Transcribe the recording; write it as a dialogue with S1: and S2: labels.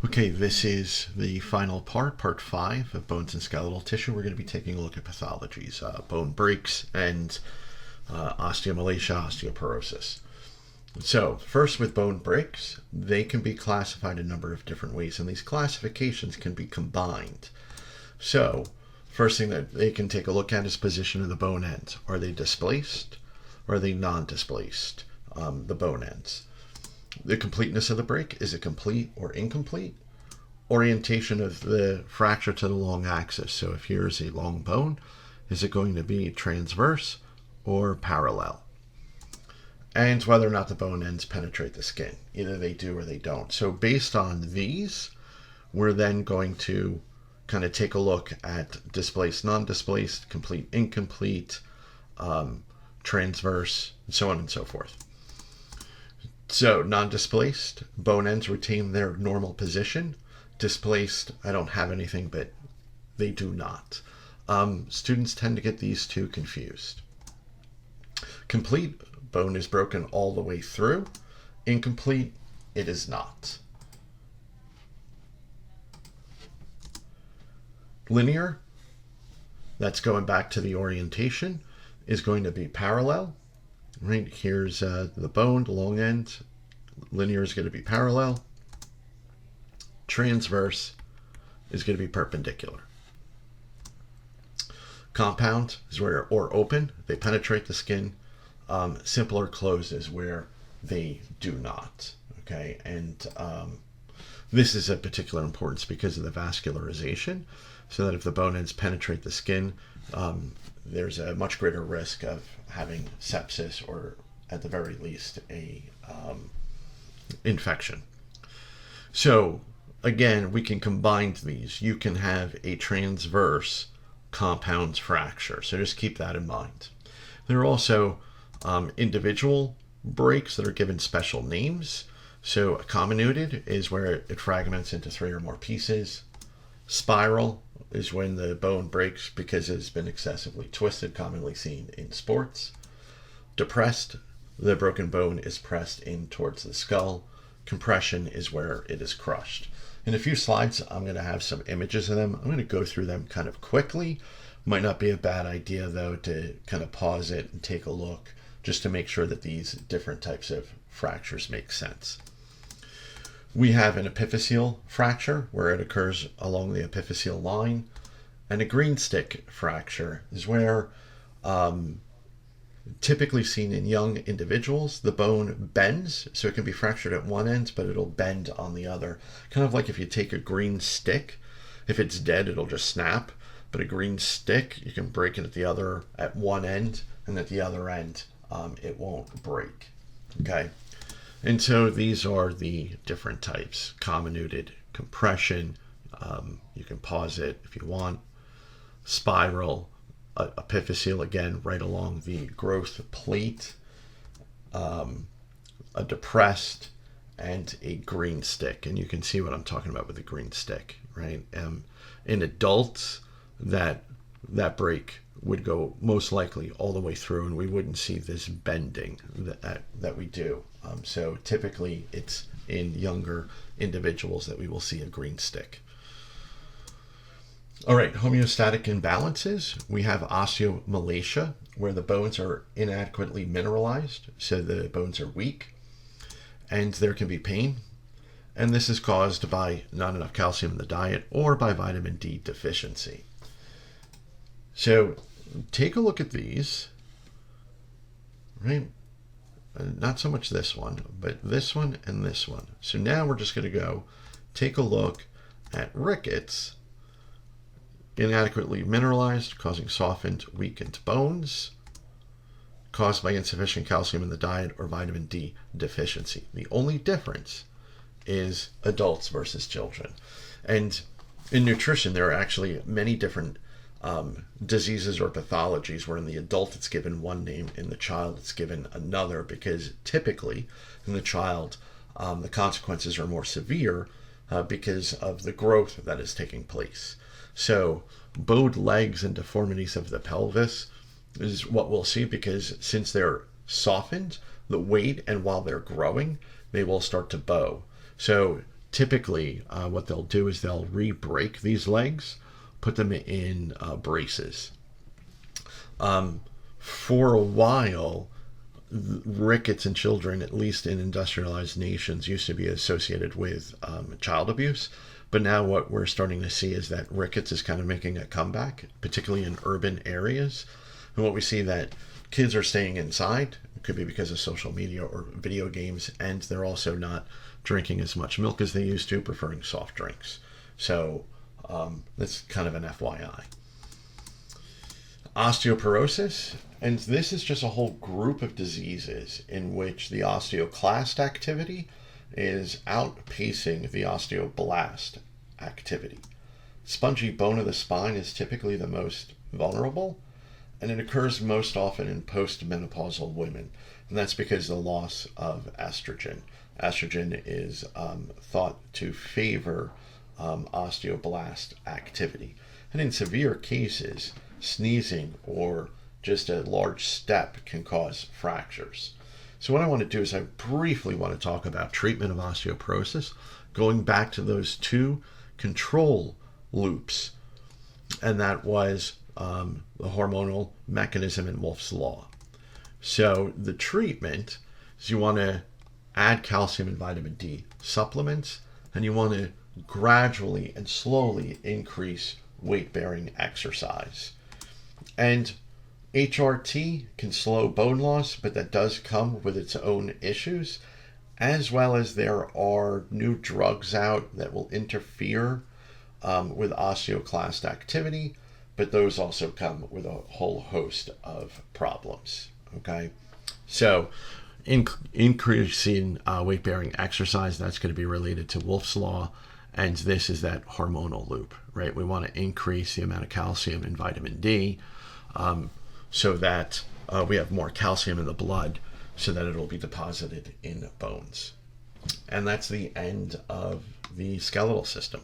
S1: Okay, this is the final part 5 of bones and skeletal tissue. We're going to be taking a look at pathologies, bone breaks, and osteomalacia, osteoporosis. So, first with bone breaks, they can be classified a number of different ways, and these classifications can be combined. So, first thing that they can take a look at is position of the bone ends. Are they displaced or are they non-displaced, the bone ends? The completeness of the break, is it complete or incomplete? Orientation of the fracture to the long axis. So if here's a long bone, is it going to be transverse or parallel? And whether or not the bone ends penetrate the skin. Either they do or they don't. So based on these, we're then going to kind of take a look at displaced, non-displaced, complete, incomplete, transverse, and so on and so forth. So non-displaced, bone ends retain their normal position. Displaced, I don't have anything, but they do not. Students tend to get these two confused. Complete, bone is broken all the way through. Incomplete, it is not. Linear, that's going back to the orientation, is going to be parallel. Right, here's the bone, the long end. Linear is going to be parallel. Transverse is going to be perpendicular. Compound is where, or open, they penetrate the skin. Simple or closed is where they do not. Okay, and this is of particular importance because of the vascularization, so that if the bone ends penetrate the skin, there's a much greater risk of having sepsis or at the very least a infection. So again, we can combine these. You can have a transverse compound fracture, so just keep that in mind. There are also individual breaks that are given special names. So a comminuted is where it fragments into 3 or more pieces. Spiral is when the bone breaks because it's been excessively twisted, commonly seen in sports. Depressed, the broken bone is pressed in towards the skull. Compression is where it is crushed. In a few slides, I'm going to have some images of them. I'm going to go through them kind of quickly. Might not be a bad idea, though, to kind of pause it and take a look just to make sure that these different types of fractures make sense. We have an epiphyseal fracture where it occurs along the epiphyseal line, and a green stick fracture is where typically seen in young individuals, the bone bends, so it can be fractured at one end, but it'll bend on the other. Kind of like if you take a green stick, if it's dead, it'll just snap, but a green stick, you can break it at one end, and at the other end, it won't break. Okay. And so these are the different types. Comminuted, compression, you can pause it if you want. Spiral, epiphyseal, again, right along the growth plate. A depressed, and a green stick. And you can see what I'm talking about with the green stick, right? In adults, that break would go most likely all the way through, and we wouldn't see this bending that we do. So typically it's in younger individuals that we will see a green stick. All right, homeostatic imbalances. We have osteomalacia, where the bones are inadequately mineralized, so the bones are weak, and there can be pain. And this is caused by not enough calcium in the diet or by vitamin D deficiency. So take a look at these, right? Not so much this one, but this one and this one. So now we're just going to go take a look at rickets, inadequately mineralized, causing softened, weakened bones, caused by insufficient calcium in the diet or vitamin D deficiency. The only difference is adults versus children. And in nutrition, there are actually many different diseases or pathologies where in the adult it's given one name, in the child it's given another, because typically in the child the consequences are more severe because of the growth that is taking place. So bowed legs and deformities of the pelvis is what we'll see, because since they're softened, the weight, and while they're growing, they will start to bow. So typically what they'll do is they'll re-break these legs, put them in braces. For a while, rickets in children, at least in industrialized nations, used to be associated with child abuse. But now what we're starting to see is that rickets is kind of making a comeback, particularly in urban areas. And what we see that kids are staying inside. It could be because of social media or video games, and they're also not drinking as much milk as they used to, preferring soft drinks. So that's kind of an FYI. Osteoporosis, and this is just a whole group of diseases in which the osteoclast activity is outpacing the osteoblast activity. Spongy bone of the spine is typically the most vulnerable, and it occurs most often in postmenopausal women, and that's because of the loss of estrogen. Estrogen is thought to favor osteoblast activity, and in severe cases, sneezing or just a large step can cause fractures. So what I want to do is I briefly want to talk about treatment of osteoporosis, going back to those two control loops, and that was the hormonal mechanism in Wolff's Law. So the treatment is you want to add calcium and vitamin D supplements, and you want to gradually and slowly increase weight-bearing exercise. And HRT can slow bone loss, but that does come with its own issues, as well as there are new drugs out that will interfere with osteoclast activity, but those also come with a whole host of problems. Okay, so increasing weight-bearing exercise, that's going to be related to Wolff's Law, and this is that hormonal loop, right? We want to increase the amount of calcium and vitamin D so that we have more calcium in the blood so that it'll be deposited in bones. And that's the end of the skeletal system.